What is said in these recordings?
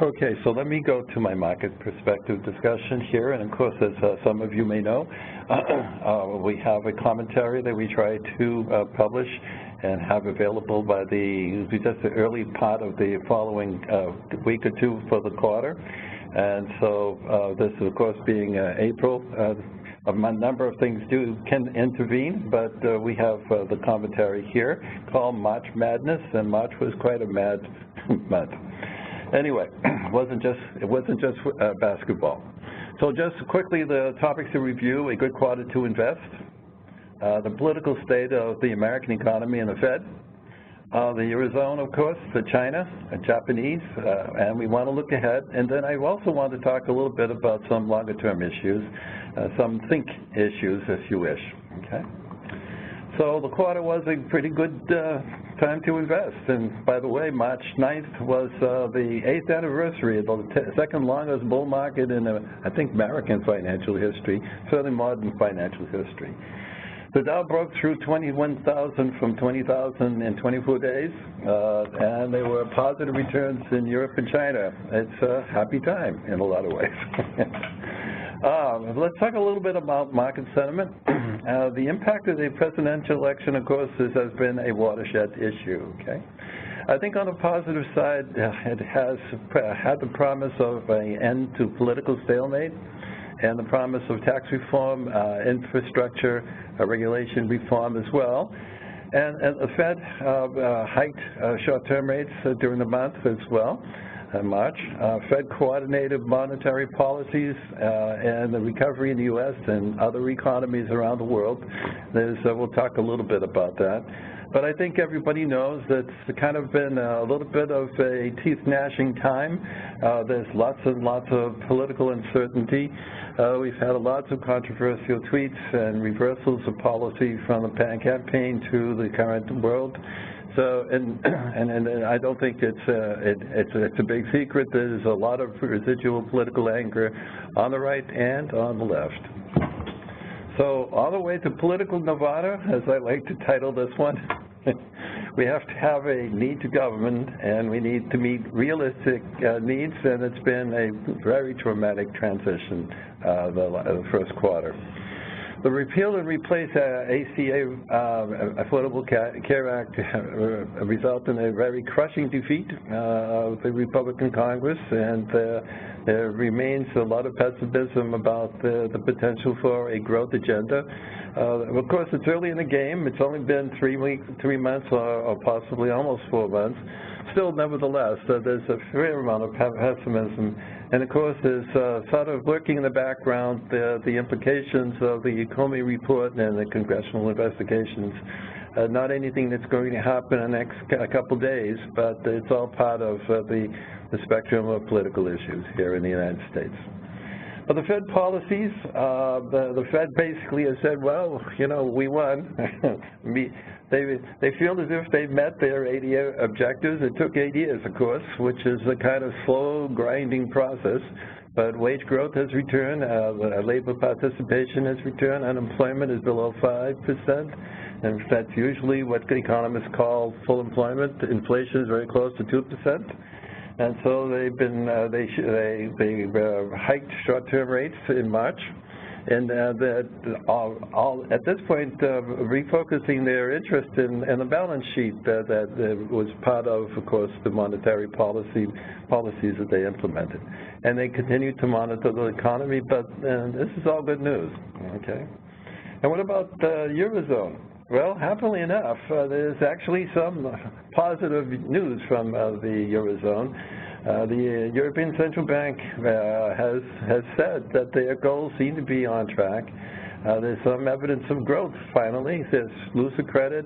Okay, so let me go to my market perspective discussion here, and of course, as some of you may know, we have a commentary that we try to publish and have available by just the early part of the following week or two for the quarter. And so this, of course, being April, a number of things can intervene, but we have the commentary here called March Madness, and March was quite a mad month. Anyway, it wasn't just basketball. So just quickly, the topics to review: a good quarter to invest, the political state of the American economy and the Fed, the Eurozone, of course, the China, Japanese, and we want to look ahead. And then I also want to talk a little bit about some longer-term issues, some think issues, if you wish. Okay. So the quarter was a pretty good time to invest. And by the way, March 9th was the 8th anniversary of the second longest bull market in, I think, American financial history, certainly modern financial history. The Dow broke through 21,000 from 20,000 in 24 days, and there were positive returns in Europe and China. It's a happy time in a lot of ways. Let's talk a little bit about market sentiment. The impact of the presidential election, of course, has been a watershed issue. Okay, I think on the positive side, it has had the promise of an end to political stalemate and the promise of tax reform, infrastructure, regulation reform as well. And the Fed hiked short-term rates during the month as well. In March, Fed coordinated monetary policies and the recovery in the U.S. and other economies around the world. We'll talk a little bit about that. But I think everybody knows that it's kind of been a little bit of a teeth-gnashing time. There's lots and lots of political uncertainty. We've had lots of controversial tweets and reversals of policy from the campaign to the current world. So, and I don't think it's a big secret. There's a lot of residual political anger on the right and on the left. So all the way to Political Nirvana, as I like to title this one, we have to have a need to government, and we need to meet realistic needs, and it's been a very traumatic transition the first quarter. The repeal and replace ACA, Affordable Care Act, resulted in a very crushing defeat of the Republican Congress, and there remains a lot of pessimism about the potential for a growth agenda. Of course, it's early in the game. It's only been 3 months or possibly almost 4 months. Still, nevertheless, there's a fair amount of pessimism. And of course, there's sort of lurking in the background the implications of the Comey report and the congressional investigations. Not anything that's going to happen in the next couple days, but it's all part of the spectrum of political issues here in the United States. Well, the Fed policies, the Fed basically has said, well, you know, we won. They feel as if they've met their 8-year objectives. It took 8 years, of course, which is a kind of slow, grinding process. But wage growth has returned, labor participation has returned, unemployment is below 5%. And that's usually what economists call full employment. Inflation is very close to 2%. And so they hiked short-term rates in March, and at this point refocusing their interest in the balance sheet that was part of course, the monetary policies that they implemented. And they continued to monitor the economy, but this is all good news, okay? And what about the Eurozone? Well, happily enough, there's actually some positive news from the Eurozone. The European Central Bank has said that their goals seem to be on track. There's some evidence of growth, finally. There's looser credit.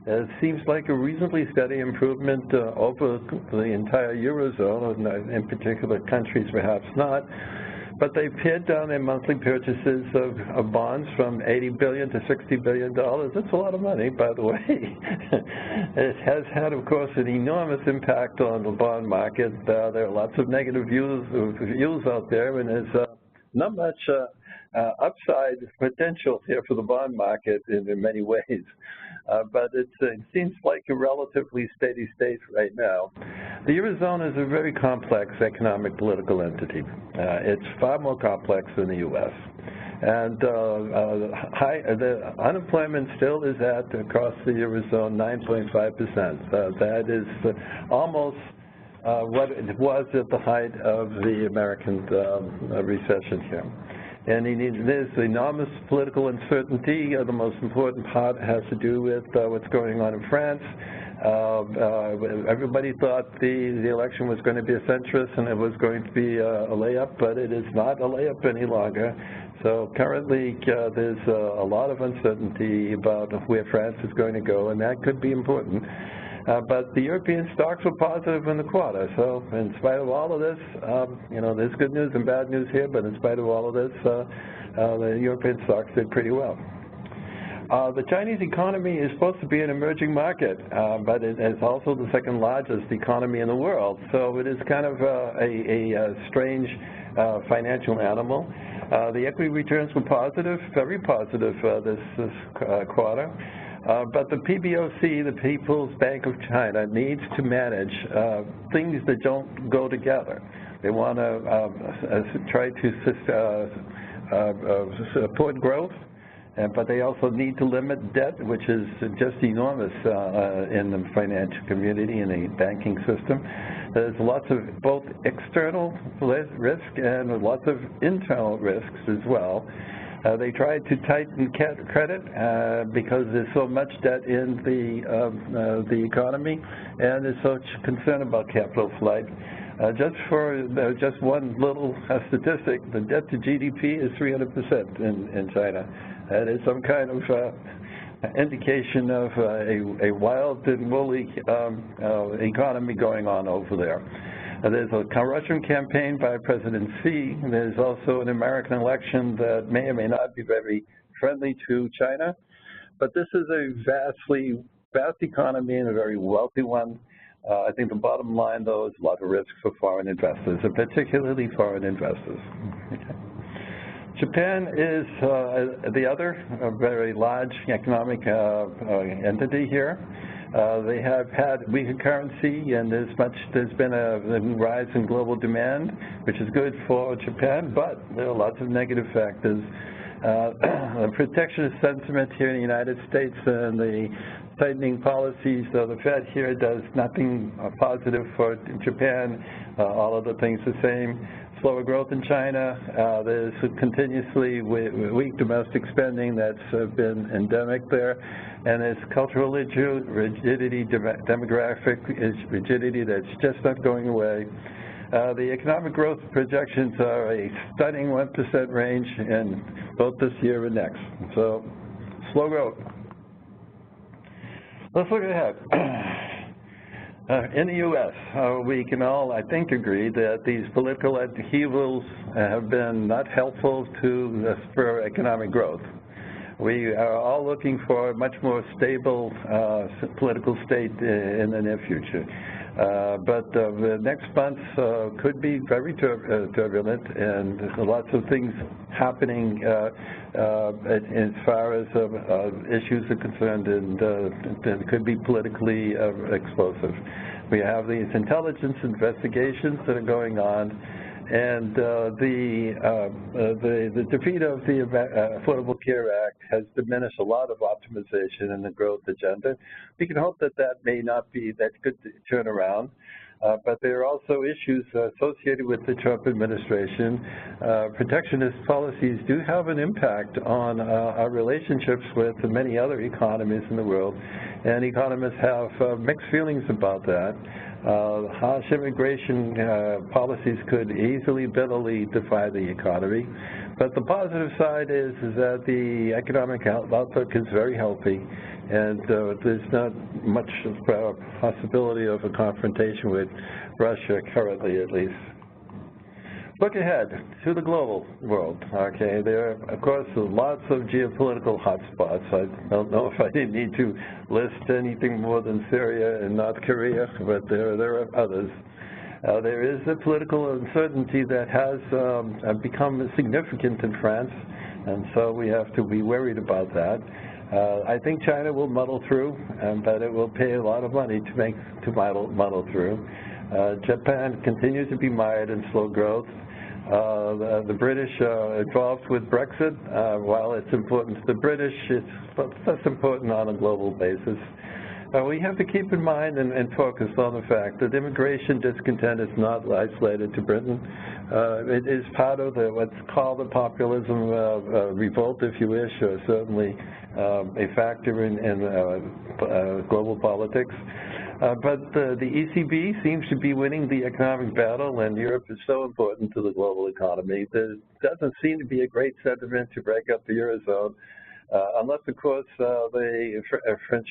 It seems like a reasonably steady improvement over the entire Eurozone, in particular countries perhaps not. But they pared down their monthly purchases of bonds from $80 billion to $60 billion. That's a lot of money, by the way. It has had, of course, an enormous impact on the bond market. There are lots of negative views out there, and there's not much upside potential here for the bond market in many ways. But it seems like a relatively steady state right now. The Eurozone is a very complex economic political entity. It's far more complex than the U.S. And the unemployment still is at, across the Eurozone, 9.5%. That is almost what it was at the height of the American recession here. And there's enormous political uncertainty. The most important part has to do with what's going on in France. Everybody thought the election was going to be a centrist and it was going to be a layup, but it is not a layup any longer. So currently there's a lot of uncertainty about where France is going to go, and that could be important. But the European stocks were positive in the quarter. So in spite of all of this, there's good news and bad news here, but in spite of all of this, the European stocks did pretty well. The Chinese economy is supposed to be an emerging market, but it is also the second largest economy in the world. So it is kind of a strange financial animal. The equity returns were positive, very positive this quarter. But the PBOC, the People's Bank of China, needs to manage things that don't go together. They want to try to support growth, but they also need to limit debt, which is just enormous in the financial community and the banking system. There's lots of both external risk and lots of internal risks as well. They tried to tighten credit because there's so much debt in the economy, and there's such concern about capital flight. Just one little statistic: the debt to GDP is 300% in China. That is some kind of indication of a wild and woolly economy going on over there. There's a Russian campaign by President Xi. There's also an American election that may or may not be very friendly to China. But this is a vast economy and a very wealthy one. I think the bottom line, though, is a lot of risk for foreign investors, and particularly foreign investors. Okay. Japan is the other very large economic entity here. They have had weaker currency, and there's been a rise in global demand, which is good for Japan, but there are lots of negative factors. The protectionist sentiment here in the United States and the tightening policies, so the Fed here does nothing positive for Japan. All of the things the same. Slower growth in China. There's continuously weak domestic spending that's been endemic there. And there's cultural rigidity, demographic rigidity that's just not going away. The economic growth projections are a stunning 1% range in both this year and next. So, slow growth. Let's look ahead. In the U.S., we can all, I think, agree that these political upheavals have been not helpful to spur economic growth. We are all looking for a much more stable political state in the near future. But the next months could be very turbulent, and there's lots of things happening as far as issues are concerned, and could be politically explosive. We have these intelligence investigations that are going on, and the defeat of the Affordable Care Act has diminished a lot of optimization in the growth agenda. We can hope that that may not be, that could turn around. But there are also issues associated with the Trump administration. Protectionist policies do have an impact on our relationships with many other economies in the world, and economists have mixed feelings about that. Harsh immigration policies could easily, bitterly divide the economy. But the positive side is that the economic outlook is very healthy, and there's not much possibility of a confrontation with Russia currently, at least. Look ahead to the global world. Okay, there are, of course, lots of geopolitical hotspots. I don't know if I need to list anything more than Syria and North Korea, but there are others. There is a political uncertainty that has become significant in France, and so we have to be worried about that. I think China will muddle through, but it will pay a lot of money to muddle through. Japan continues to be mired in slow growth. The British involved with Brexit, while it's important to the British, it's less important on a global basis. We have to keep in mind and focus on the fact that immigration discontent is not isolated to Britain. It is part of what's called the populism revolt, if you wish, or certainly a factor in global politics. But the ECB seems to be winning the economic battle, and Europe is so important to the global economy. There doesn't seem to be a great sentiment to break up the Eurozone, unless, of course, the French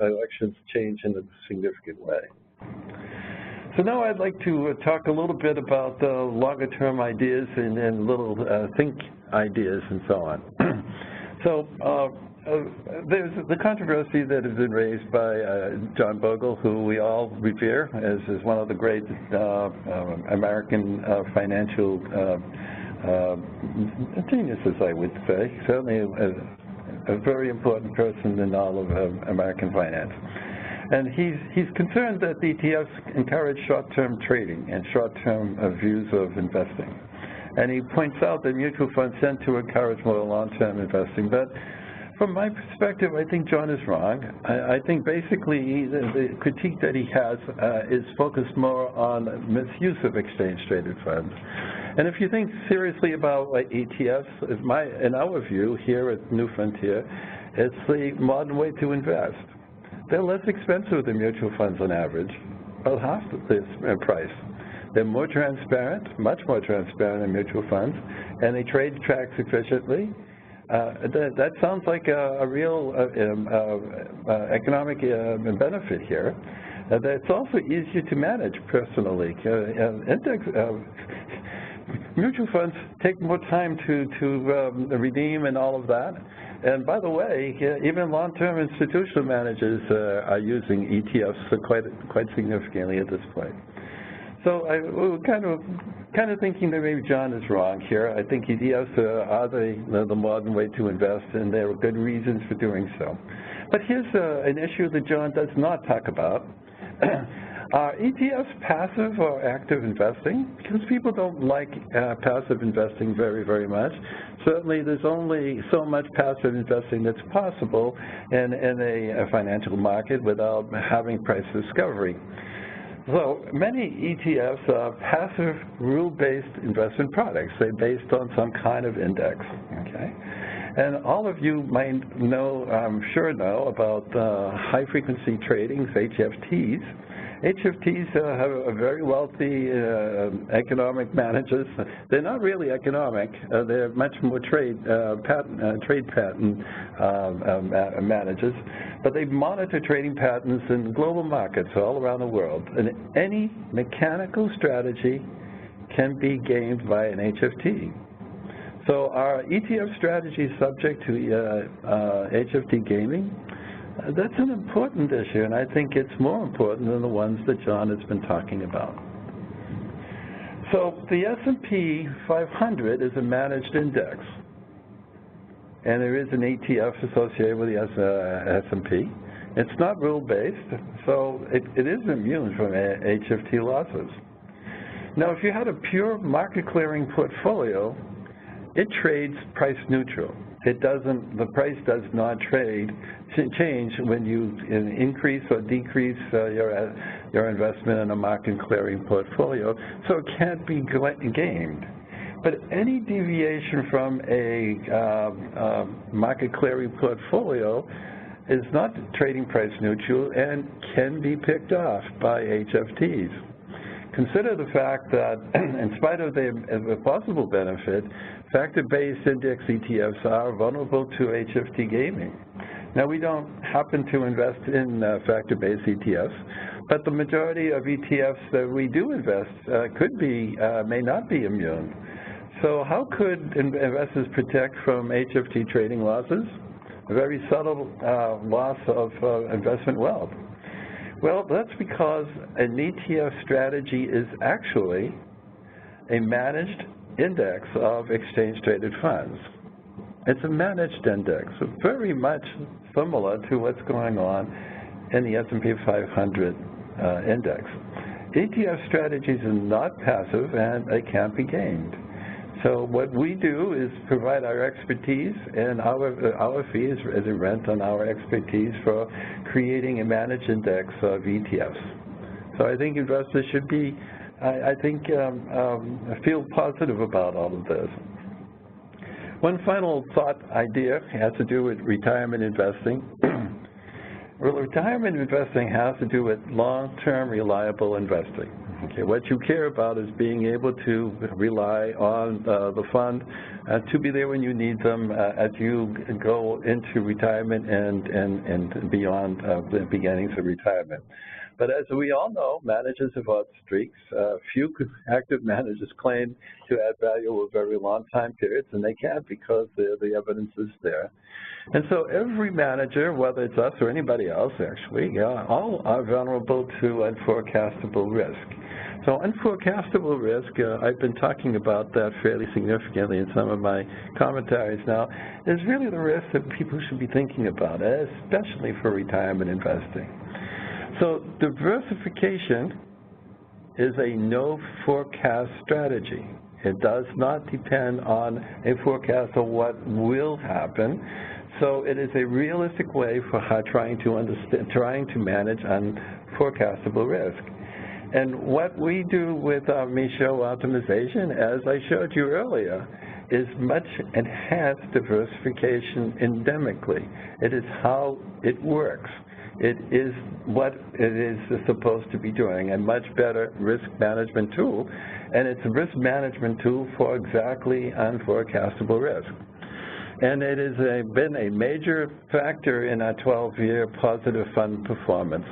elections change in a significant way. So now I'd like to talk a little bit about longer-term ideas and little think ideas and so on. So there's the controversy that has been raised by John Bogle, who we all revere as one of the great American financial geniuses, I would say. Certainly a very important person in all of American finance. And he's concerned that the ETFs encourage short-term trading and short-term views of investing. And he points out that mutual funds tend to encourage more long-term investing. But from my perspective, I think John is wrong. I think basically the critique that he has is focused more on misuse of exchange-traded funds. And if you think seriously about ETFs, in our view here at New Frontier, it's the modern way to invest. They're less expensive than mutual funds on average, about half the price. They're more transparent, much more transparent than mutual funds, and they trade tracks efficiently. That sounds like a real economic benefit here. It's also easier to manage personally. Mutual funds take more time to redeem and all of that. And by the way, even long-term institutional managers are using ETFs quite significantly at this point. So we're kind of thinking that maybe John is wrong here. I think ETFs are the modern way to invest, and there are good reasons for doing so. But here's an issue that John does not talk about. Are ETFs passive or active investing? Because people don't like passive investing very, very much. Certainly there's only so much passive investing that's possible in a financial market without having price discovery. So many ETFs are passive, rule-based investment products. They're based on some kind of index, okay? And all of you might know, I'm sure know, about high-frequency trading, HFTs. HFTs have a very wealthy economic managers. They're not really economic. They're much more trade pattern managers. But they monitor trading patterns in global markets all around the world. And any mechanical strategy can be gamed by an HFT. So are ETF strategies subject to HFT gaming? That's an important issue, and I think it's more important than the ones that John has been talking about. So the S&P 500 is a managed index, and there is an ETF associated with the S&P. It's not rule-based, so it is immune from HFT losses. Now, if you had a pure market-clearing portfolio, it trades price neutral. The price does not change when you increase or decrease your investment in a market clearing portfolio, so it can't be gamed. But any deviation from a market clearing portfolio is not trading price neutral and can be picked off by HFTs. Consider the fact that, in spite of the possible benefit, factor-based index ETFs are vulnerable to HFT gaming. Now, we don't happen to invest in factor-based ETFs, but the majority of ETFs that we do invest may not be immune. So how could investors protect from HFT trading losses? A very subtle loss of investment wealth. Well, that's because an ETF strategy is actually a managed index of exchange-traded funds. It's a managed index, very much similar to what's going on in the S&P 500 index. ETF strategies are not passive and they can't be gamed. So what we do is provide our expertise, and our fee is a rent on our expertise for creating a managed index of ETFs. So I think investors should be, feel positive about all of this. One final thought idea has to do with retirement investing. Well, retirement investing has to do with long-term reliable investing. Okay, what you care about is being able to rely on the fund to be there when you need them as you go into retirement and beyond the beginnings of retirement. But as we all know, managers have odd streaks. Few active managers claim to add value over very long time periods, and they can't because the evidence is there. And so every manager, whether it's us or anybody else actually, all are vulnerable to unforecastable risk. So unforecastable risk, I've been talking about that fairly significantly in some of my commentaries now, is really the risk that people should be thinking about, especially for retirement investing. So diversification is a no forecast strategy. It does not depend on a forecast of what will happen. So it is a realistic way for trying to manage unforecastable risk. And what we do with our Michaud optimization, as I showed you earlier, is much enhanced diversification endemically. It is how it works. It is what it is supposed to be doing, a much better risk management tool, and it's a risk management tool for exactly unforecastable risk. And it has been a major factor in our 12-year positive fund performance.